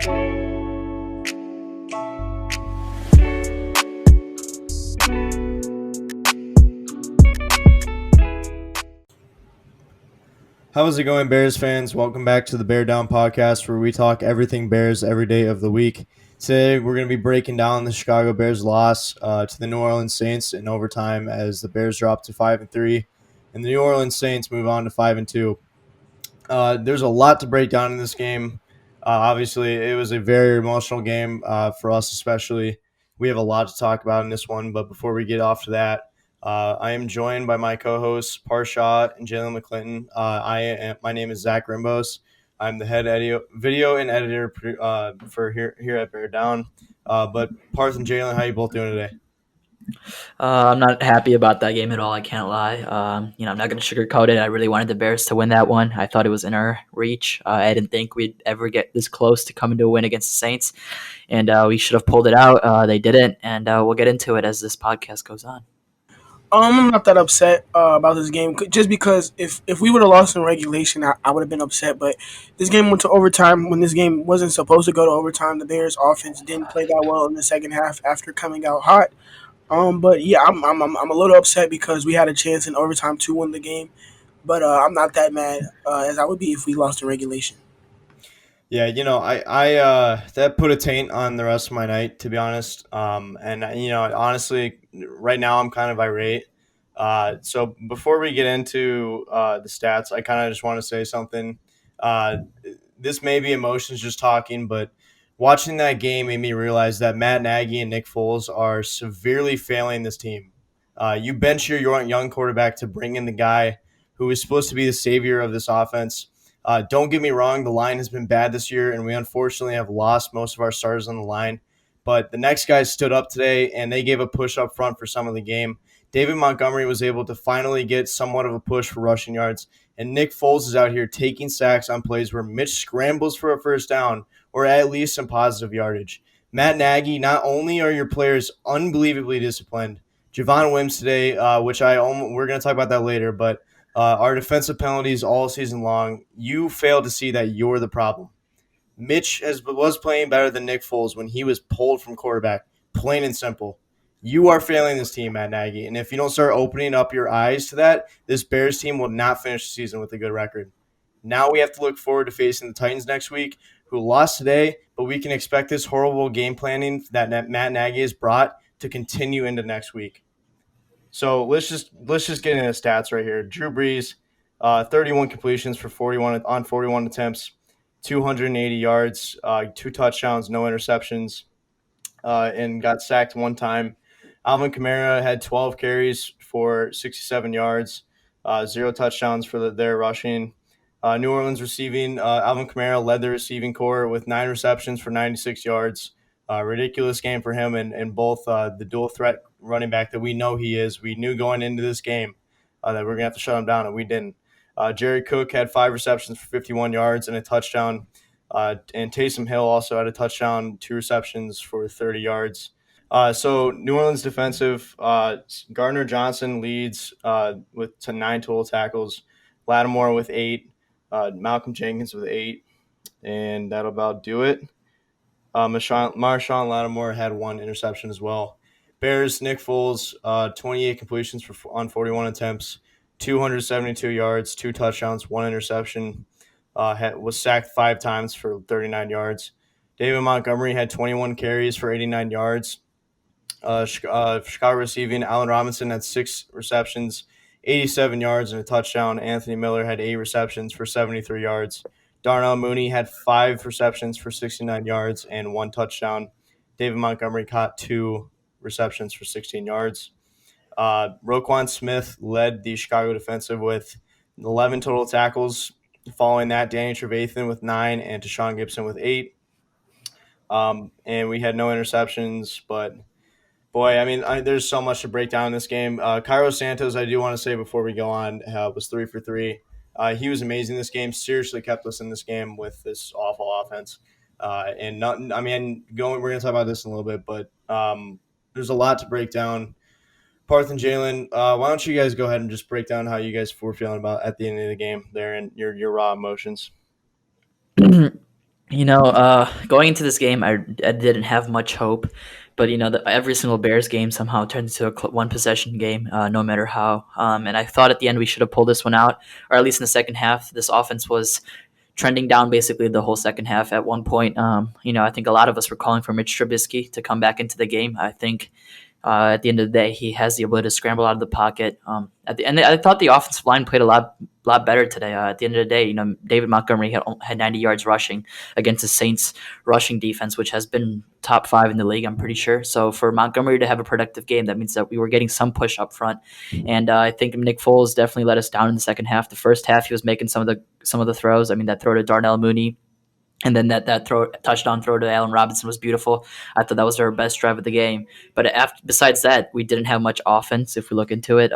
How's it going, Bears fans? Welcome back to the Bear Down Podcast, where we talk everything Bears every day of the week. Today, we're going to be breaking down the Chicago Bears loss to the New Orleans Saints in overtime as the Bears drop to 5-3, and the New Orleans Saints move on to 5-2. There's a lot to break down in this game. Obviously, it was a very emotional game for us, especially. We have a lot to talk about in this one, but before we get off to that, I am joined by my co-hosts Parth and Jaylen McClinton. My name is Zach Rimbos. I'm the head video and editor for here at Bear Down. But Parth and Jaylen, how you both doing today? I'm not happy about that game at all. I can't lie. I'm not going to sugarcoat it. I really wanted the Bears to win that one. I thought it was in our reach. I didn't think we'd ever get this close to coming to a win against the Saints, and we should have pulled it out. They didn't, and we'll get into it as this podcast goes on. I'm not that upset about this game, just because if we would have lost in regulation, I would have been upset. But this game went to overtime when this game wasn't supposed to go to overtime. The Bears' offense didn't play that well in the second half after coming out hot. But yeah, I'm a little upset because we had a chance in overtime to win the game, but I'm not that mad as I would be if we lost in regulation. Yeah, I that put a taint on the rest of my night, to be honest. And honestly, right now I'm kind of irate. So before we get into the stats, I kind of just want to say something. Uh, this may be emotions just talking, but watching that game made me realize that Matt Nagy and Nick Foles are severely failing this team. You bench your young quarterback to bring in the guy who is supposed to be the savior of this offense. Don't get me wrong, the line has been bad this year, and we unfortunately have lost most of our starters on the line. But the next guys stood up today, and they gave a push up front for some of the game. David Montgomery was able to finally get somewhat of a push for rushing yards, and Nick Foles is out here taking sacks on plays where Mitch scrambles for a first down or at least some positive yardage. Matt Nagy, not only are your players unbelievably disciplined, Javon Wims today, we're going to talk about that later, but our defensive penalties all season long, you fail to see that you're the problem. Mitch was playing better than Nick Foles when he was pulled from quarterback, plain and simple. You are failing this team, Matt Nagy, and if you don't start opening up your eyes to that, this Bears team will not finish the season with a good record. Now we have to look forward to facing the Titans next week, who lost today, but we can expect this horrible game planning that Matt Nagy has brought to continue into next week. So let's just get into stats right here. Drew Brees, 31 completions for 41 attempts, 280 yards, 2 touchdowns, no interceptions, and got sacked one time. Alvin Kamara had 12 carries for 67 yards, 0 touchdowns for their rushing. New Orleans receiving, Alvin Kamara led the receiving corps with 9 receptions for 96 yards. Ridiculous game for him and both the dual threat running back that we know he is. We knew going into this game that we're going to have to shut him down, and we didn't. Jerry Cook had 5 receptions for 51 yards and a touchdown. And Taysom Hill also had a touchdown, 2 receptions for 30 yards. So New Orleans defensive, Gardner Johnson leads to 9 total tackles, Lattimore with 8, Malcolm Jenkins with 8, and that'll about do it. Marshawn Lattimore had 1 interception as well. Bears, Nick Foles, 28 completions on 41 attempts, 272 yards, 2 touchdowns, 1 interception. Was sacked 5 times for 39 yards. David Montgomery had 21 carries for 89 yards. Chicago receiving, Allen Robinson had 6 receptions, 87 yards, and a touchdown. Anthony Miller had 8 receptions for 73 yards. Darnell Mooney had 5 receptions for 69 yards and 1 touchdown. David Montgomery caught 2 receptions for 16 yards. Roquan Smith led the Chicago defensive with 11 total tackles. Following that, Danny Trevathan with 9 and Deshaun Gibson with 8. And we had no interceptions, but boy, I mean, there's so much to break down in this game. Cairo Santos, I do want to say before we go on, was 3 for 3. He was amazing this game. Seriously kept us in this game with this awful offense. We're going to talk about this in a little bit, but there's a lot to break down. Parth and Jaylen, why don't you guys go ahead and just break down how you guys were feeling about at the end of the game there and your raw emotions? Going into this game, I didn't have much hope, but every single Bears game somehow turned into a one possession game, no matter how. And I thought at the end we should have pulled this one out, or at least in the second half. This offense was trending down basically the whole second half. At one point, I think a lot of us were calling for Mitch Trubisky to come back into the game. I think at the end of the day, he has the ability to scramble out of the pocket. At the end, I thought the offensive line played a lot better today. At the end of the day, David Montgomery had 90 yards rushing against the Saints rushing defense, which has been top 5 in the league, I'm pretty sure. So for Montgomery to have a productive game, that means that we were getting some push up front. And I think Nick Foles definitely let us down in the second half. The first half, he was making some of the throws. I mean, that throw to Darnell Mooney, and then that touchdown throw to Allen Robinson was beautiful. I thought that was our best drive of the game. But besides that, we didn't have much offense. If we look into it,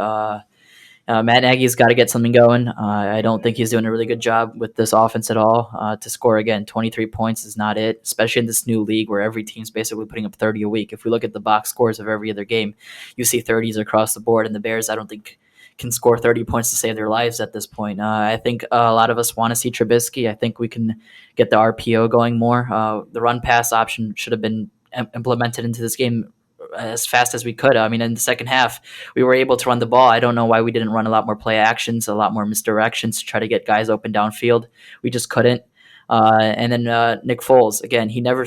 Matt Nagy's got to get something going. I don't think he's doing a really good job with this offense at all. To score again, 23 points is not it, especially in this new league where every team's basically putting up 30 a week. If we look at the box scores of every other game, you see 30s across the board, and the Bears, I don't think, can score 30 points to save their lives at this point. I think a lot of us want to see Trubisky. I think we can get the RPO going more. The run pass option should have been implemented into this game as fast as we could. I mean, in the second half, we were able to run the ball. I don't know why we didn't run a lot more play actions, a lot more misdirections to try to get guys open downfield. We just couldn't. And then Nick Foles, again, he never.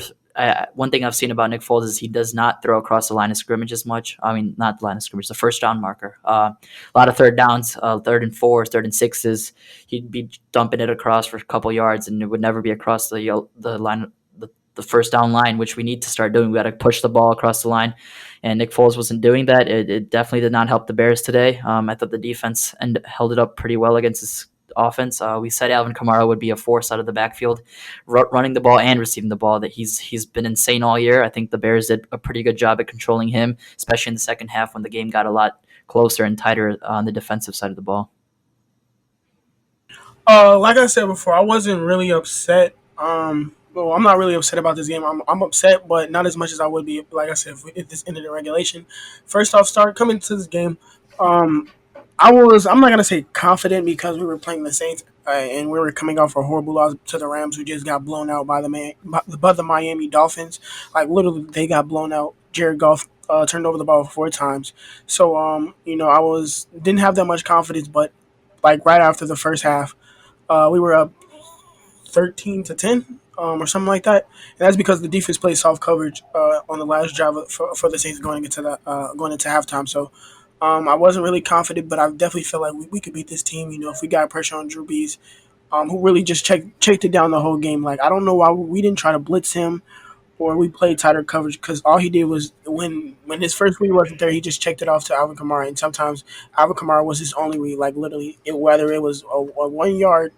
One thing I've seen about Nick Foles is he does not throw across the line of scrimmage as much. I mean, not the line of scrimmage, the first down marker. A lot of third downs, 3rd and 4s, 3rd and 6s. He'd be dumping it across for a couple yards, and it would never be across the line, the first down line, which we need to start doing. We got to push the ball across the line, and Nick Foles wasn't doing that. It definitely did not help the Bears today. I thought the defense held it up pretty well against this offense. We said Alvin Kamara would be a force out of the backfield, running the ball and receiving the ball. That he's been insane all year. I think the Bears did a pretty good job at controlling him, especially in the second half when the game got a lot closer and tighter on the defensive side of the ball. Like I said before, I wasn't really upset. Well, I'm not really upset about this game. I'm upset, but not as much as I would be. Like I said, if this ended in regulation. First off, start coming to this game. Um, I'm not gonna say confident because we were playing the Saints and we were coming off a horrible loss to the Rams, who just got blown out by the Miami Dolphins. Like literally, they got blown out. Jared Goff turned over the ball 4 times. So I was didn't have that much confidence, but like right after the first half, we were up 13-10. Or something like that, and that's because the defense played soft coverage on the last drive for the Saints going into halftime. So I wasn't really confident, but I definitely feel like we could beat this team. If we got pressure on Drew Brees, who really just checked it down the whole game. Like I don't know why we didn't try to blitz him or we played tighter coverage because all he did was when his first read wasn't there, he just checked it off to Alvin Kamara, and sometimes Alvin Kamara was his only read. Like literally, whether it was a 1 yard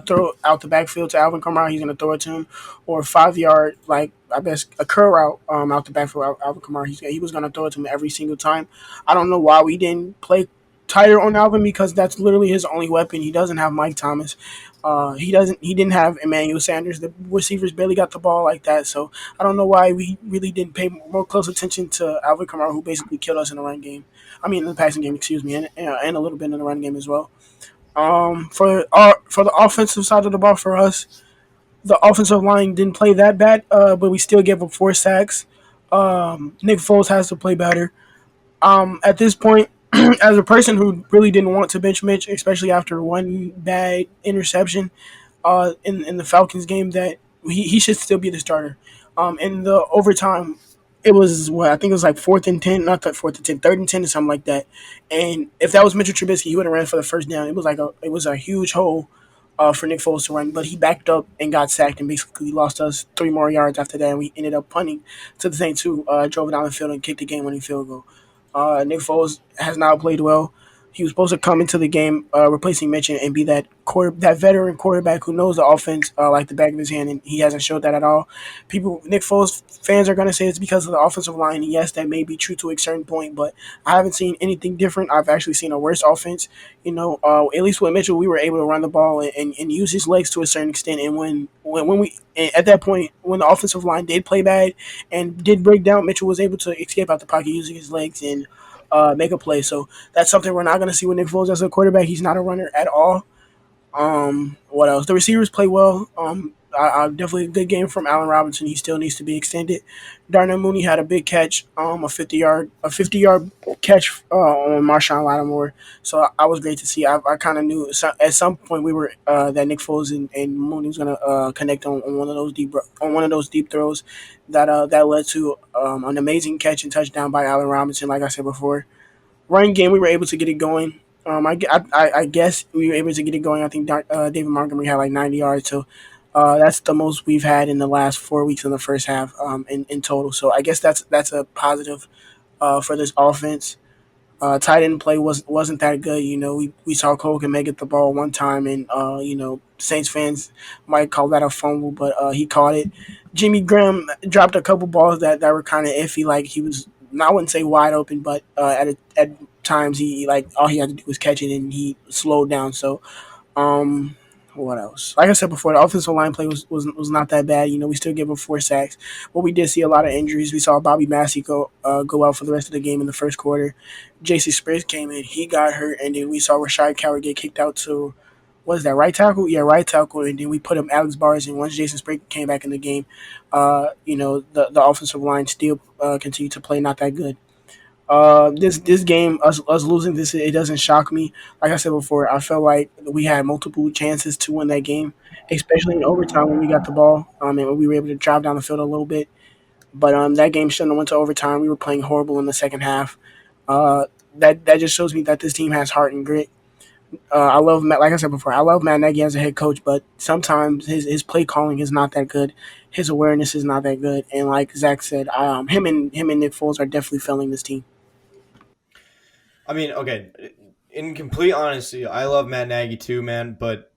throw out the backfield to Alvin Kamara, he's going to throw it to him, or 5 yard, like I guess a curl route out the backfield, Alvin Kamara, he was going to throw it to him every single time. I don't know why we didn't play tighter on Alvin because that's literally his only weapon. He doesn't have Mike Thomas. He didn't have Emmanuel Sanders. The receivers barely got the ball like that. So I don't know why we really didn't pay more close attention to Alvin Kamara, who basically killed us in the run game. I mean, in the passing game, excuse me, and a little bit in the run game as well. For the offensive side of the ball for us, the offensive line didn't play that bad, but we still gave up 4 sacks. Nick Foles has to play better. At this point, as a person who really didn't want to bench Mitch, especially after one bad interception in the Falcons game, that he should still be the starter. In the overtime, it was what I think it was like 4th and 10, not that 4th and 10, 3rd and 10 or something like that. And if that was Mitchell Trubisky, he would have ran for the first down. It was a huge hole for Nick Foles to run, but he backed up and got sacked and basically lost us 3 more yards after that. And we ended up punting to the Saints, who drove it down the field and kicked the game-winning field goal. Nick Foles has not played well. He was supposed to come into the game replacing Mitch and be that veteran quarterback who knows the offense like the back of his hand, and he hasn't showed that at all. Nick Foles fans are going to say it's because of the offensive line, and yes, that may be true to a certain point, but I haven't seen anything different. I've actually seen a worse offense. At least with Mitchell, we were able to run the ball and use his legs to a certain extent, and when we at that point, when the offensive line did play bad and did break down, Mitchell was able to escape out the pocket using his legs and make a play. So that's something we're not going to see with Nick Foles as a quarterback. He's not a runner at all. What else? The receivers play well. definitely a good game from Allen Robinson. He still needs to be extended. Darnell Mooney had a big catch, a 50 yard catch on Marshawn Lattimore. So I was great to see. I kind of knew at some point we were that Nick Foles and Mooney was gonna connect on one of those deep throws that led to an amazing catch and touchdown by Allen Robinson. Like I said before, running game, we were able to get it going. I guess we were able to get it going. I think David Montgomery had like 90 yards, so that's the most we've had in the last 4 weeks in the first half in total. So I guess that's a positive for this offense. Tight end play wasn't that good. We saw Cole Kmet get the ball one time, and Saints fans might call that a fumble, but he caught it. Jimmy Graham dropped a couple balls that were kind of iffy. Like he was, I wouldn't say wide open, but at times he like all he had to do was catch it, and he slowed down. So um, what else? Like I said before, the offensive line play was not that bad. We still gave up 4 sacks, but we did see a lot of injuries. We saw Bobby Massey go out for the rest of the game in the first quarter. J.C. Spriggs came in, he got hurt, and then we saw Rashad Coward get kicked out to what is that, right tackle? Yeah, right tackle, and then we put him Alex Bars in. Once Jason Spriggs came back in the game, the offensive line still continued to play not that good. This game, us losing this, it doesn't shock me. Like I said before, I felt like we had multiple chances to win that game, especially in overtime when we got the ball. And we were able to drive down the field a little bit. But that game shouldn't have went to overtime. We were playing horrible in the second half. Uh, that just shows me that this team has heart and grit. I love Matt. Like I said before, I love Matt Nagy as a head coach, but sometimes his play calling is not that good. His awareness is not that good, and like Zach said, him and Nick Foles are definitely failing this team. I mean, okay, in complete honesty, I love Matt Nagy too, man, but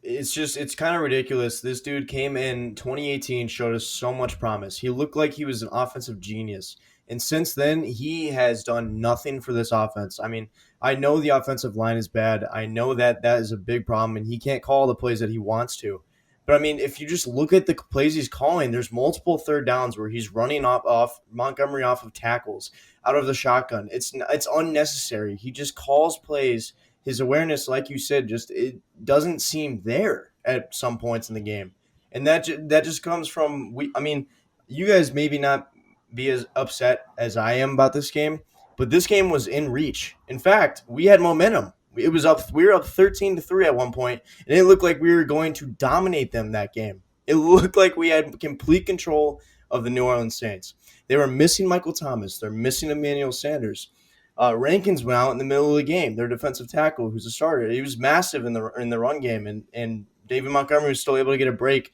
it's kind of ridiculous. This dude came in 2018, showed us so much promise. He looked like he was an offensive genius. And since then, he has done nothing for this offense. I mean, I know the offensive line is bad. I know that that is a big problem, and he can't call the plays that he wants to. But I mean, if you just look at the plays he's calling, there's multiple third downs where he's running off Montgomery off of tackles out of the shotgun. It's unnecessary. He just calls plays. His awareness, like you said, just it doesn't seem there at some points in the game, and that just comes from we. I mean, you guys maybe not be as upset as I am about this game, but this game was in reach. In fact, we had momentum. It was up. We were up 13-3 at one point, and it looked like we were going to dominate them that game. It looked like we had complete control of the New Orleans Saints. They were missing Michael Thomas. They're missing Emmanuel Sanders. Rankins went out in the middle of the game. Their defensive tackle, who's a starter, he was massive in the run game, and David Montgomery was still able to get a break.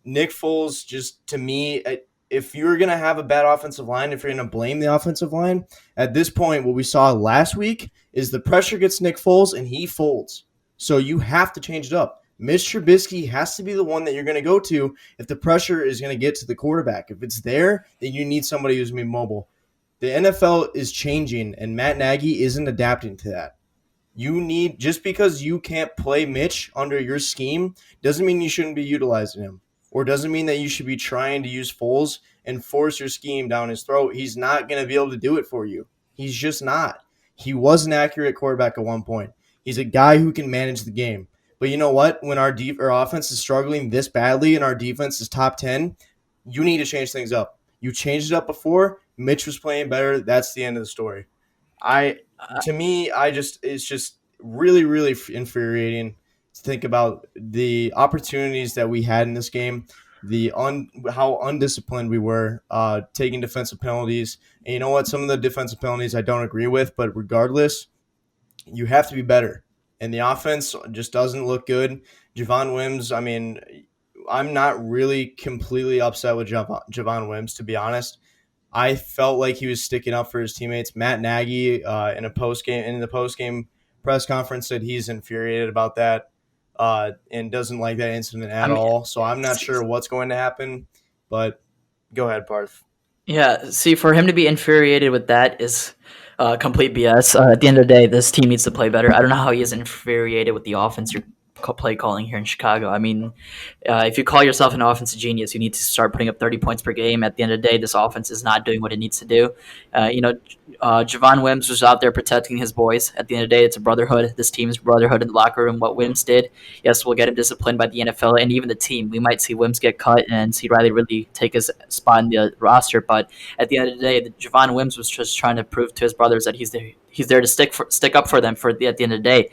Nick Foles, just to me, if you're going to have a bad offensive line, if you're going to blame the offensive line, at this point, what we saw last week is the pressure gets Nick Foles and he folds. So you have to change it up. Mitch Trubisky has to be the one that you're going to go to if the pressure is going to get to the quarterback. If it's there, then you need somebody who's going to be mobile. The NFL is changing, and Matt Nagy isn't adapting to that. Just because you can't play Mitch under your scheme doesn't mean you shouldn't be utilizing him, or doesn't mean that you should be trying to use Foles and force your scheme down his throat. He's not going to be able to do it for you. He's just not. He was an accurate quarterback at one point. He's a guy who can manage the game. But you know what? When our offense is struggling this badly and our defense is top 10, you need to change things up. You changed it up before. Mitch was playing better. That's the end of the story. To me, it's just really, really infuriating to think about the opportunities that we had in this game, how undisciplined we were, taking defensive penalties. And you know what? Some of the defensive penalties I don't agree with, but regardless, you have to be better. And the offense just doesn't look good. Javon Wims, I mean, I'm not really completely upset with Javon Wims, to be honest. I felt like he was sticking up for his teammates. Matt Nagy in the post game press conference said he's infuriated about that and doesn't like that incident I at mean, all. So I'm not sure what's going to happen. But go ahead, Parth. yeah. See, for him to be infuriated with that is complete BS. At the end of the day, this team needs to play better. I don't know how he is infuriated with the offense you're play calling here in Chicago. I mean, if you call yourself an offensive genius, you need to start putting up 30 points per game. At the end of the day, this offense is not doing what it needs to do. You know, Javon Wims was out there protecting his boys. At the end of the day, it's a brotherhood. This team's brotherhood in the locker room. What Wims did, yes, we'll get him disciplined by the NFL and even the team. We might see Wims get cut and see Riley really take his spot in the roster. But at the end of the day, Javon Wims was just trying to prove to his brothers that he's there. He's there to stick up for them at the end of the day.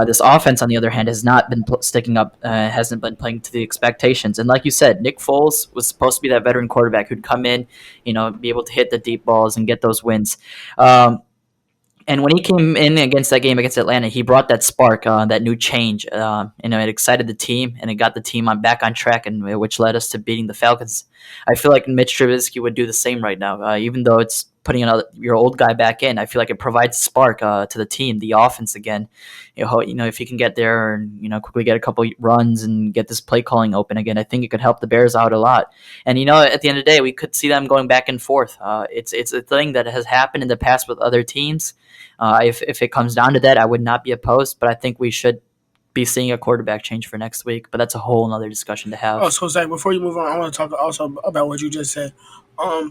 This offense, on the other hand, has not been sticking up, hasn't been playing to the expectations. And like you said, Nick Foles was supposed to be that veteran quarterback who'd come in, be able to hit the deep balls and get those wins. And when he came in against that game against Atlanta, he brought that spark, that new change. It excited the team and it got the team back on track, and which led us to beating the Falcons. I feel like Mitch Trubisky would do the same right now, even though it's putting your old guy back in. I feel like it provides spark to the team, the offense again. If he can get there and quickly get a couple runs and get this play calling open again, I think it could help the Bears out a lot. And at the end of the day, we could see them going back and forth. It's a thing that has happened in the past with other teams. If it comes down to that, I would not be opposed, but I think we should be seeing a quarterback change for next week. But that's a whole other discussion to Oh, have. so Zach, before you move on, I want to talk also about what you just said.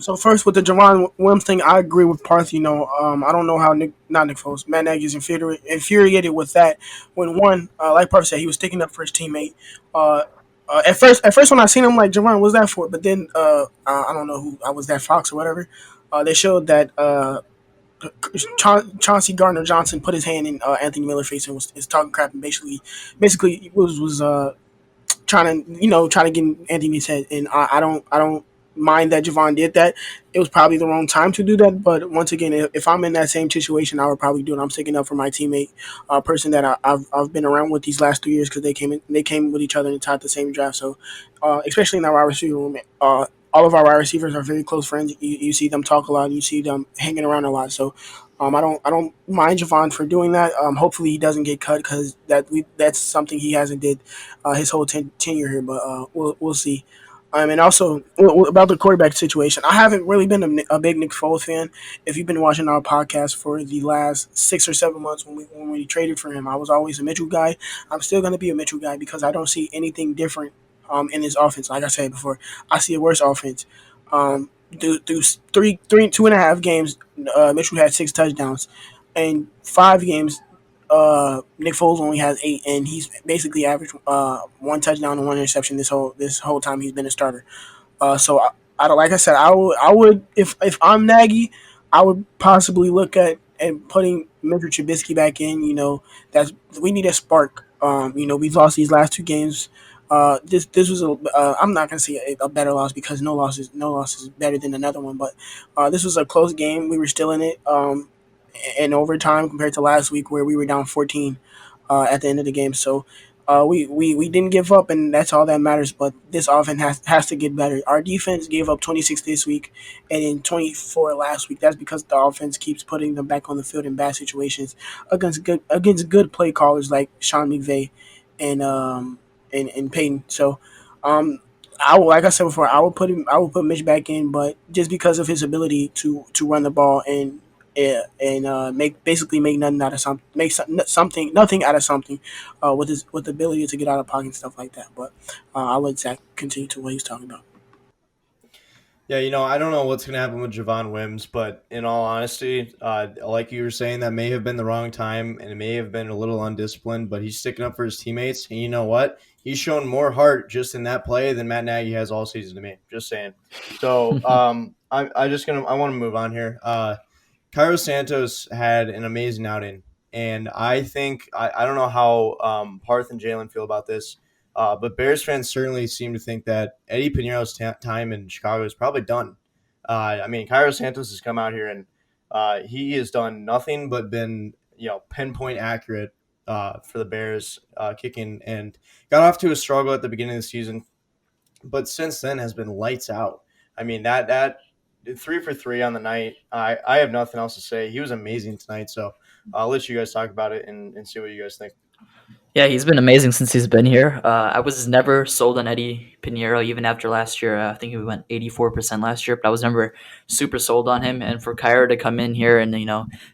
So first with the Javon Wims thing, I agree with Parth. I don't know how not Nick Foles, Matt Nagy is infuriated with that. When one, like Parth said, he was sticking up for his teammate. Uh, at first, when I seen him, like Javon, what's that for? But then, I don't know who I was, that Fox or whatever. They showed that Chauncey Gardner Johnson put his hand in Anthony Miller's face and was talking crap and basically was trying to get Anthony's head. And I don't mind that Javon did that. It was probably the wrong time to do that. But once again, if I'm in that same situation, I would probably do it. I'm sticking up for my teammate, person that I've been around with these last 2 years because they came with each other and tied the same draft. So, especially in our wide receiver room, all of our wide receivers are very close friends. You see them talk a lot. You see them hanging around a lot. So, I don't mind Javon for doing that. Hopefully he doesn't get cut because that's something he hasn't did his whole tenure here. But we'll see. And also about the quarterback situation, I haven't really been a big Nick Foles fan. If you've been watching our podcast for the last 6 or 7 months when we traded for him, I was always a Mitchell guy. I'm still going to be a Mitchell guy because I don't see anything different in his offense. Like I said before, I see a worse offense. Through 2.5 games, Mitchell had 6 touchdowns. In 5 games, Nick Foles only has 8, and he's basically averaged 1 touchdown and 1 interception this whole time he's been a starter. So like I said, I would if I'm Nagy, I would possibly look at and putting Mitchell Trubisky back in. That's we need a spark. We've lost these last 2 games. This was I'm not gonna say a better loss because no loss is better than another one, but this was a close game. We were still in it. In overtime compared to last week where we were down 14 at the end of the game. So we didn't give up, and that's all that matters. But this offense has to get better. Our defense gave up 26 this week and in 24 last week. That's because the offense keeps putting them back on the field in bad situations against good play callers like Sean McVay and Peyton. So like I said before, I would put Mitch back in, but just because of his ability to run the ball and make nothing out of something, nothing out of something, with the ability to get out of pocket and stuff like that. But I'll let Zach continue to what he's talking about. Yeah, I don't know what's going to happen with Javon Wims, but in all honesty, like you were saying, that may have been the wrong time and it may have been a little undisciplined, but he's sticking up for his teammates. And you know what? He's shown more heart just in that play than Matt Nagy has all season to me. Just saying. So I want to move on here. Cairo Santos had an amazing outing, and I don't know how Parth and Jaylen feel about this, but Bears fans certainly seem to think that Eddie Piñeiro's time in Chicago is probably done. Cairo Santos has come out here and he has done nothing but been pinpoint accurate for the Bears kicking, and got off to a struggle at the beginning of the season, but since then has been lights out. That 3 for 3 on the night. I have nothing else to say. He was amazing tonight. So I'll let you guys talk about it and see what you guys think. Yeah, he's been amazing since he's been here. I was never sold on Eddie Pinheiro even after last year. I think he went 84% last year, but I was never super sold on him. And for Kyra to come in here and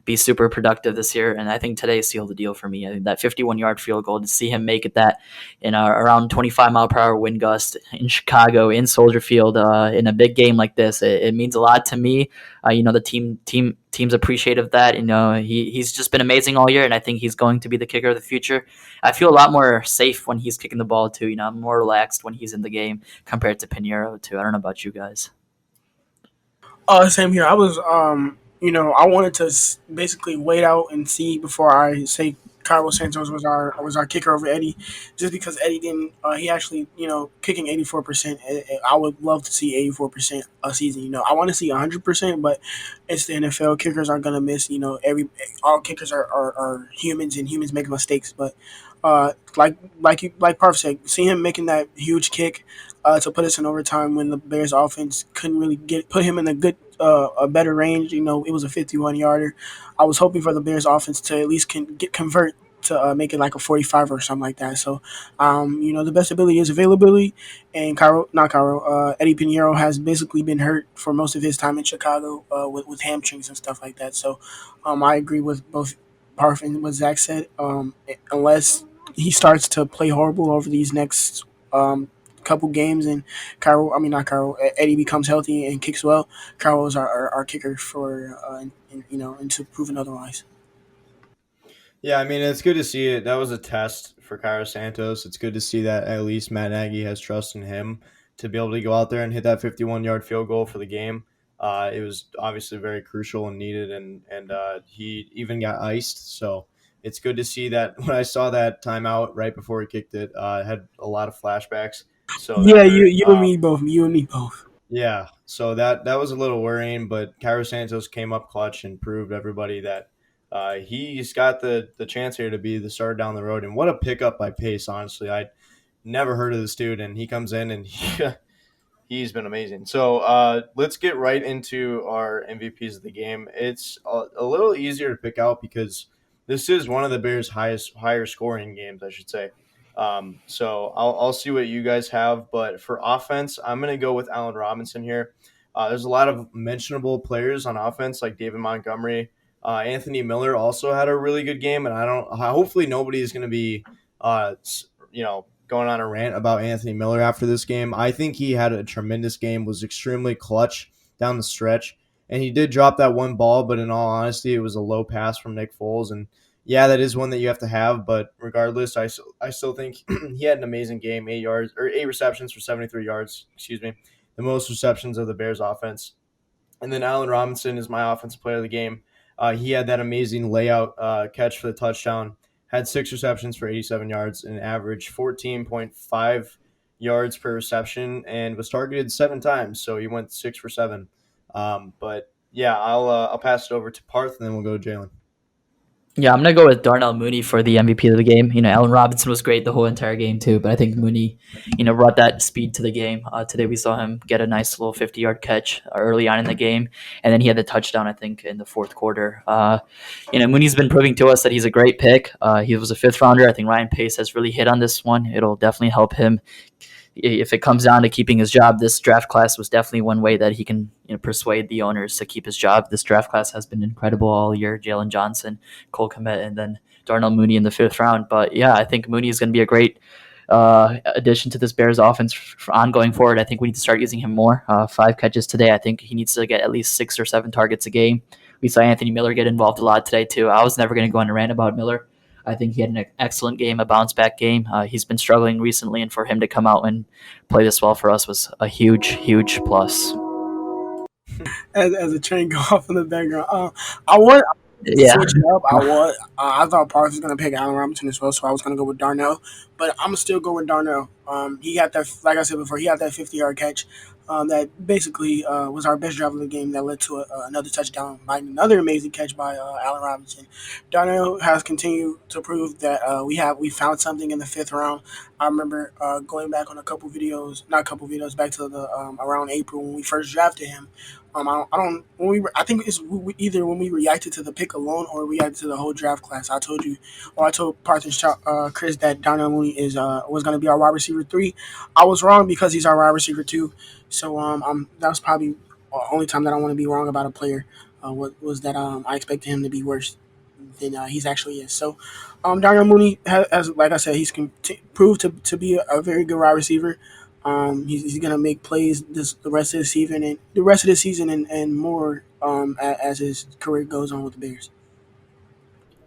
be super productive this year, and I think today sealed the deal for me. I think that 51-yard field goal, to see him make it that in around 25-mile-per-hour wind gust in Chicago in Soldier Field in a big game like this, it means a lot to me. The team's appreciative of that. He's just been amazing all year, and I think he's going to be the kicker of the future. I feel a lot more safe when he's kicking the ball too. I'm more relaxed when he's in the game compared to Pinheiro too. I don't know about you guys. Same here. I wanted to basically wait out and see before I say Carlos Santos was our kicker over Eddie, just because Eddie didn't. He actually, kicking 84%. I would love to see 84% a season. I want to see 100%, but it's the NFL. Kickers aren't gonna miss. All kickers are humans, and humans make mistakes. But like Parth said, see him making that huge kick to put us in overtime when the Bears offense couldn't really put him in a better range. It was a 51 yarder. I was hoping for the Bears offense to at least convert to make it like a 45 or something like that. So, the best ability is availability, and not Cairo, Eddie Pinheiro has basically been hurt for most of his time in Chicago with hamstrings and stuff like that. So, I agree with both Parth and what Zach said. Unless he starts to play horrible over these next couple games, and not Cairo, Eddie becomes healthy and kicks well. Cairo is our kicker for, until proven otherwise. Yeah, I mean, it's good to see it. That was a test for Cairo Santos. It's good to see that at least Matt Nagy has trust in him to be able to go out there and hit that 51-yard field goal for the game. It was obviously very crucial and needed, and he even got iced. So it's good to see that. When I saw that timeout right before he kicked it, I had a lot of flashbacks. So Yeah, that you hurt. you and me both. You and me both. Yeah, so that was a little worrying, but Cairo Santos came up clutch and proved everybody that he's got the chance here to be the star down the road. And what a pickup by Pace, honestly. I never heard of this dude, and he comes in and he's been amazing. So let's get right into our MVPs of the game. It's a little easier to pick out because this is one of the Bears' higher scoring games, I should say. So I'll see what you guys have, but for offense, I'm going to go with Allen Robinson here. There's a lot of mentionable players on offense like David Montgomery. Anthony Miller also had a really good game, and I don't. Hopefully, nobody is going to be, going on a rant about Anthony Miller after this game. I think he had a tremendous game, was extremely clutch down the stretch, and he did drop that one ball, but in all honesty, it was a low pass from Nick Foles, and yeah, that is one that you have to have. But regardless, I still think he had an amazing game. 8 yards or 8 receptions for 73 yards. Excuse me, the most receptions of the Bears offense. And then Allen Robinson is my offensive player of the game. He had that amazing layout catch for the touchdown. Had 6 receptions for 87 yards and averaged 14.5 yards per reception, and was targeted 7 times. So he went 6 for 7. But yeah, I'll pass it over to Parth, and then we'll go to Jaylen. Yeah, I'm gonna go with Darnell Mooney for the MVP of the game. Allen Robinson was great the whole entire game too, but I think Mooney, brought that speed to the game. Today we saw him get a nice little 50-yard catch early on in the game, and then he had the touchdown I think in the fourth quarter. Mooney's been proving to us that he's a great pick. He was a fifth rounder. I think Ryan Pace has really hit on this one. It'll definitely help him if it comes down to keeping his job. This draft class was definitely one way that he can persuade the owners to keep his job. This draft class has been incredible all year. Jalen Johnson, Cole Kmet, and then Darnell Mooney in the fifth round. But yeah, I think Mooney is going to be a great addition to this Bears offense for ongoing forward. I think we need to start using him more. 5 catches today. I think he needs to get at least 6 or 7 targets a game. We saw Anthony Miller get involved a lot today too. I was never going to go on a rant about Miller. I think he had an excellent game, a bounce back game. He's been struggling recently, and for him to come out and play this well for us was a huge, huge plus. As a train go off in the background. I want to Yeah. switch it up. I thought Parth was gonna pick Allen Robinson as well, so I was gonna go with Darnell. But I'm gonna still go with Darnell. He got that, like I said before, he got that 50-yard catch. That basically was our best drive of the game. That led to another touchdown by another amazing catch by Allen Robinson. Darnell has continued to prove that we found something in the fifth round. I remember going back on a couple videos, not a couple videos, back to the around April when we first drafted him. I think it's either when we reacted to the pick alone or reacted to the whole draft class. I told you, or I told Parth and Chris that Darnell Mooney is was going to be our wide receiver three. I was wrong because he's our wide receiver two. So that was probably the only time that I want to be wrong about a player. Was that I expected him to be worse than he's actually is. So, Darnell Mooney has, like I said, proved to be a very good wide receiver. He's gonna make plays the rest of the season and more as his career goes on with the Bears.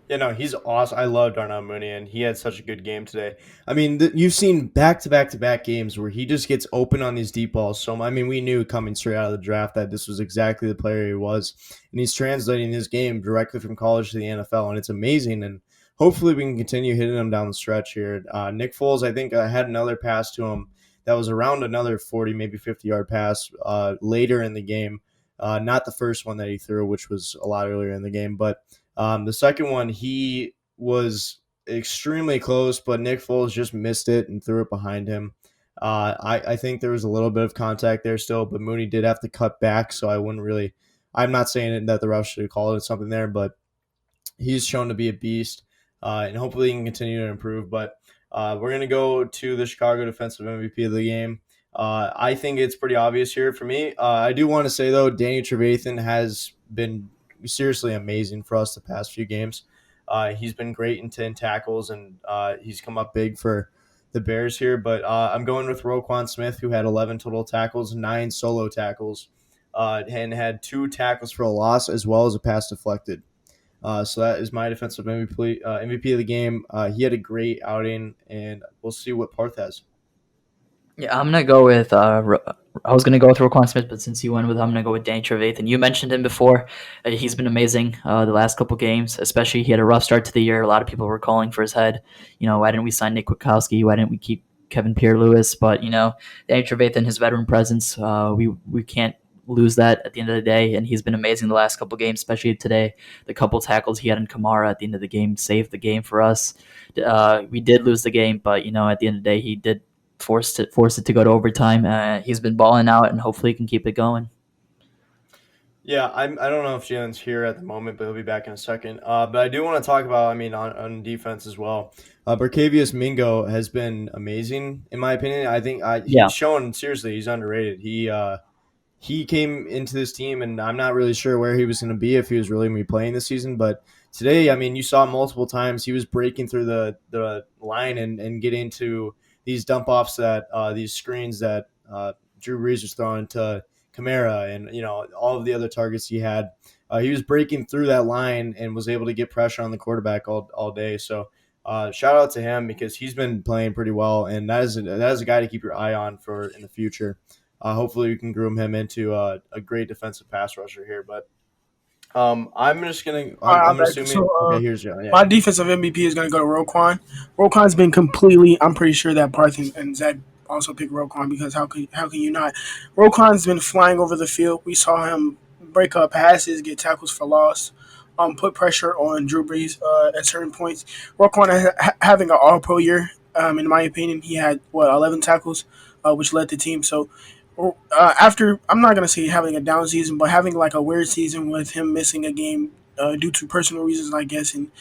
Yeah, no, he's awesome. I love Darnell Mooney, and he had such a good game today. I mean, you've seen back to back to back games where he just gets open on these deep balls. So, I mean, we knew coming straight out of the draft that this was exactly the player he was, and he's translating his game directly from college to the NFL, and it's amazing. And hopefully, we can continue hitting him down the stretch here. Nick Foles, I think, had another pass to him that was around another 40, maybe 50-yard pass later in the game. Not the first one that he threw, which was a lot earlier in the game, but the second one, he was extremely close, but Nick Foles just missed it and threw it behind him. I think there was a little bit of contact there still, but Mooney did have to cut back, so I wouldn't really. I'm not saying that the refs should have called it something there, but he's shown to be a beast, and hopefully he can continue to improve. But we're going to go to the Chicago Defensive MVP of the game. I think it's pretty obvious here for me. I do want to say, though, Danny Trevathan has been seriously amazing for us the past few games. He's been great in 10 tackles, and he's come up big for the Bears here. But I'm going with Roquan Smith, who had 11 total tackles, 9 solo tackles, and had 2 tackles for a loss as well as a pass deflected. So that is my defensive MVP of the game. He had a great outing, and we'll see what Parth has. Yeah, I'm gonna go with. I was gonna go with Roquan Smith, but since you went with, I'm gonna go with Danny Trevathan. You mentioned him before. He's been amazing the last couple games. Especially, he had a rough start to the year. A lot of people were calling for his head. Why didn't we sign Nick Kwiatkowski? Why didn't we keep Kevin Pierre-Louis? But Danny Trevathan, his veteran presence, we can't lose that at the end of the day. And he's been amazing the last couple games, especially today. The couple tackles he had in Kamara at the end of the game saved the game for us. We did lose the game, but at the end of the day, he did force it to go to overtime. He's been balling out, and hopefully he can keep it going. Yeah, I don't know if Jaylen's here at the moment, but he'll be back in a second. But I do want to talk about, on defense as well. Barcavius Mingo has been amazing, in my opinion. I think Yeah. he's shown, seriously, he's underrated. He came into this team, and I'm not really sure where he was going to be if he was really going to be playing this season. But today, I mean, you saw multiple times he was breaking through the line and getting to these dump offs these screens that Drew Brees was throwing to Kamara and all of the other targets he had. He was breaking through that line and was able to get pressure on the quarterback all day. So shout out to him because he's been playing pretty well, and that is a guy to keep your eye on for in the future. Hopefully, we can groom him into a great defensive pass rusher here. But I'm just gonna. I'm assuming. So, Okay, here's John. Yeah. my defensive MVP is going to go to Roquan. Roquan's been completely. I'm pretty sure that Parth and Zach also picked Roquan because how can you not? Roquan's been flying over the field. We saw him break up passes, get tackles for loss, put pressure on Drew Brees at certain points. Roquan having an All Pro year. In my opinion, he had 11 tackles, which led the team. So after I'm not gonna say having a down season, but having like a weird season with him missing a game due to personal reasons, I guess, and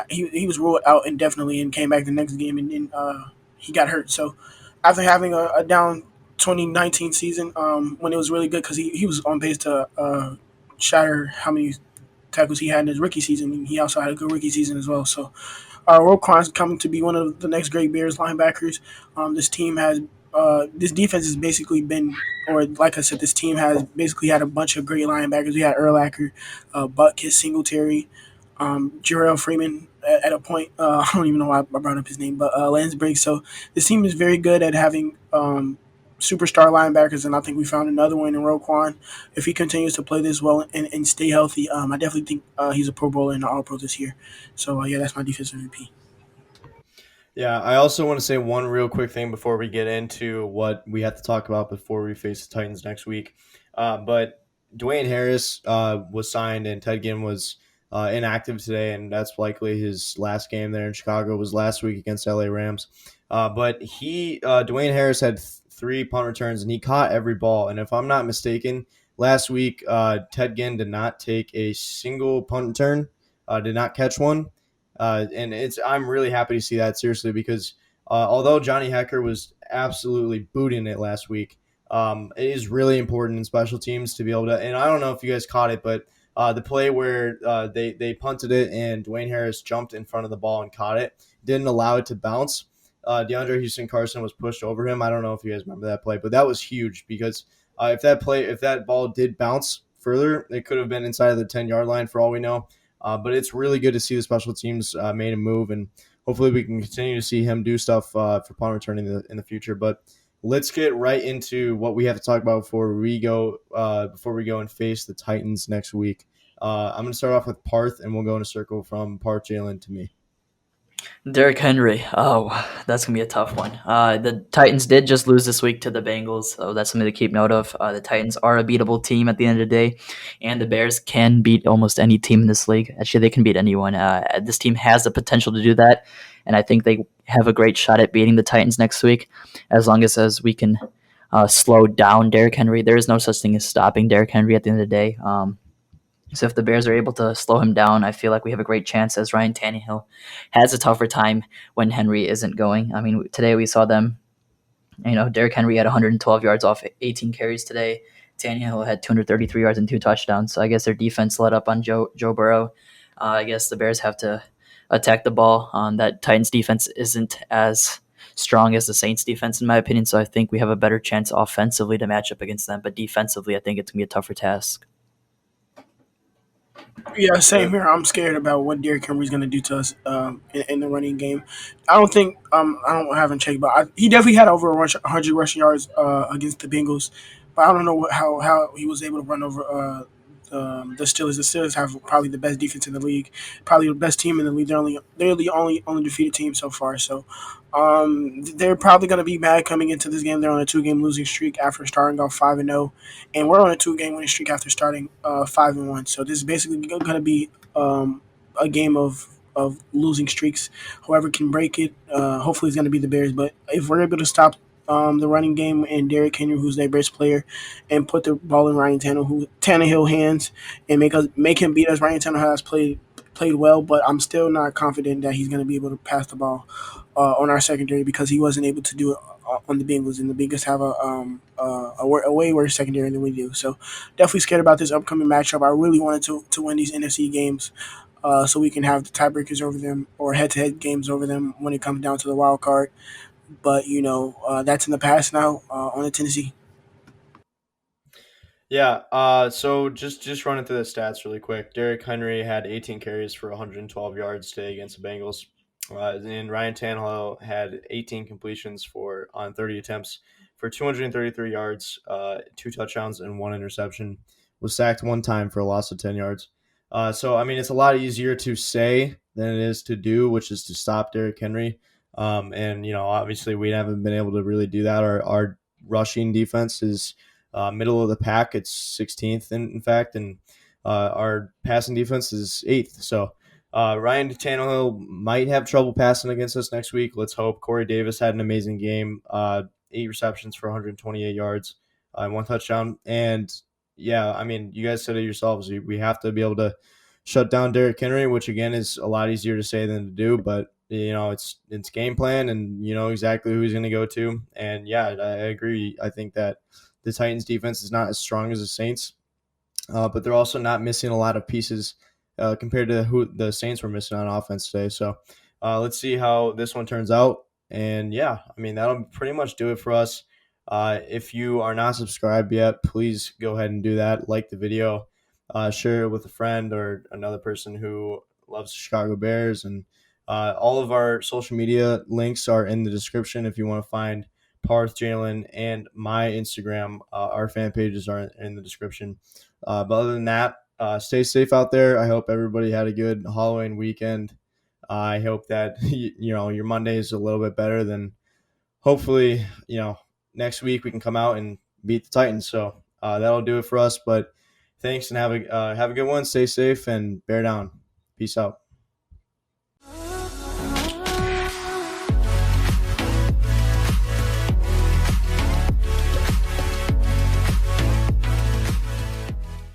he was ruled out indefinitely and came back the next game, and then he got hurt. So after having a down 2019 season, when it was really good because he was on pace to shatter how many tackles he had in his rookie season, and he also had a good rookie season as well. So Roquan's coming to be one of the next great Bears linebackers. This defense has basically been, or like I said, this team has basically had a bunch of great linebackers. We had Urlacher, Butkus, Singletary, Jarrell Freeman at a point. I don't even know why I brought up his name, but Lansbury. So this team is very good at having superstar linebackers, and I think we found another one in Roquan. If he continues to play this well and stay healthy, I definitely think he's a Pro Bowler and an All Pro this year. So yeah, that's my defensive MVP. Yeah, I also want to say one real quick thing before we get into what we have to talk about before we face the Titans next week. But Dwayne Harris was signed, and Ted Ginn was inactive today, and that's likely his last game there in Chicago was last week against LA Rams. But Dwayne Harris had 3 punt returns, and he caught every ball. And if I'm not mistaken, last week, Ted Ginn did not take a single punt return, did not catch one. And I'm really happy to see that, seriously, because although Johnny Hecker was absolutely booting it last week, it is really important in special teams to be able to. And I don't know if you guys caught it, but the play where they punted it and Dwayne Harris jumped in front of the ball and caught it, didn't allow it to bounce. DeAndre Houston Carson was pushed over him. I don't know if you guys remember that play, but that was huge because if that ball did bounce further, it could have been inside of the 10-yard line for all we know. But it's really good to see the special teams made a move, and hopefully we can continue to see him do stuff for punt returning in the future. But let's get right into what we have to talk about before we go and face the Titans next week. I'm going to start off with Parth, and we'll go in a circle from Parth, Jaylen to me. Derrick Henry. Oh, that's gonna be a tough one. The Titans did just lose this week to the Bengals, so that's something to keep note of. The Titans are a beatable team at the end of the day, and the Bears can beat almost any team in this league. Actually, they can beat anyone. This team has the potential to do that, and I think they have a great shot at beating the Titans next week, as long as we can slow down Derrick Henry. There is no such thing as stopping Derrick Henry at the end of the day. So if the Bears are able to slow him down, I feel like we have a great chance, as Ryan Tannehill has a tougher time when Henry isn't going. I mean, today we saw them. Derrick Henry had 112 yards off 18 carries today. Tannehill had 233 yards and 2 touchdowns. So I guess their defense let up on Joe Burrow. I guess the Bears have to attack the ball. That Titans defense isn't as strong as the Saints defense, in my opinion. So I think we have a better chance offensively to match up against them. But defensively, I think it's going to be a tougher task. Yeah, same here. I'm scared about what Derrick Henry's going to do to us in the running game. I don't haven't checked, but he definitely had over 100 rushing yards against the Bengals. But I don't know how he was able to run over the Steelers. The Steelers have probably the best defense in the league, probably the best team in the league. They're the only defeated team so far. So they're probably going to be mad coming into this game. They're on a 2-game losing streak after starting off 5-0, and we're on a 2-game winning streak after starting 5-1. So this is basically going to be a game of losing streaks. Whoever can break it, hopefully, is going to be the Bears. But if we're able to stop the running game and Derrick Henry, who's their best player, and put the ball in Ryan Tannehill hands and make him beat us. Ryan Tannehill has played well, but I'm still not confident that he's going to be able to pass the ball on our secondary because he wasn't able to do it on the Bengals, and the Bengals have a way worse secondary than we do. So definitely scared about this upcoming matchup. I really wanted to win these NFC games so we can have the tiebreakers over them or head-to-head games over them when it comes down to the wild card. But that's in the past now on the Tennessee. Yeah. So just running through the stats really quick. Derrick Henry had 18 carries for 112 yards today against the Bengals. And Ryan Tannehill had 18 completions on 30 attempts for 233 yards, 2 touchdowns, and 1 interception. Was sacked 1 time for a loss of 10 yards. So I mean, it's a lot easier to say than it is to do, which is to stop Derrick Henry. And obviously we haven't been able to really do that. Our rushing defense is middle of the pack. It's 16th in fact, and our passing defense is 8th. So Ryan Tannehill might have trouble passing against us next week. Let's hope. Corey Davis had an amazing game. 8 receptions for 128 yards, 1 touchdown. And yeah, I mean, you guys said it yourselves. We have to be able to shut down Derrick Henry, which again is a lot easier to say than to do. But it's game plan, and you know exactly who he's going to go to. And yeah, I agree. I think that the Titans defense is not as strong as the Saints, but they're also not missing a lot of pieces compared to who the Saints were missing on offense today. So let's see how this one turns out. And yeah, I mean, that'll pretty much do it for us. If you are not subscribed yet, please go ahead and do that. Like the video, share it with a friend or another person who loves the Chicago Bears. And all of our social media links are in the description if you want to find Parth, Jaylen, and my Instagram. Our fan pages are in the description. But other than that, stay safe out there. I hope everybody had a good Halloween weekend. I hope that your Monday is a little bit better than hopefully next week we can come out and beat the Titans. So that'll do it for us. But thanks and have a good one. Stay safe and bear down. Peace out.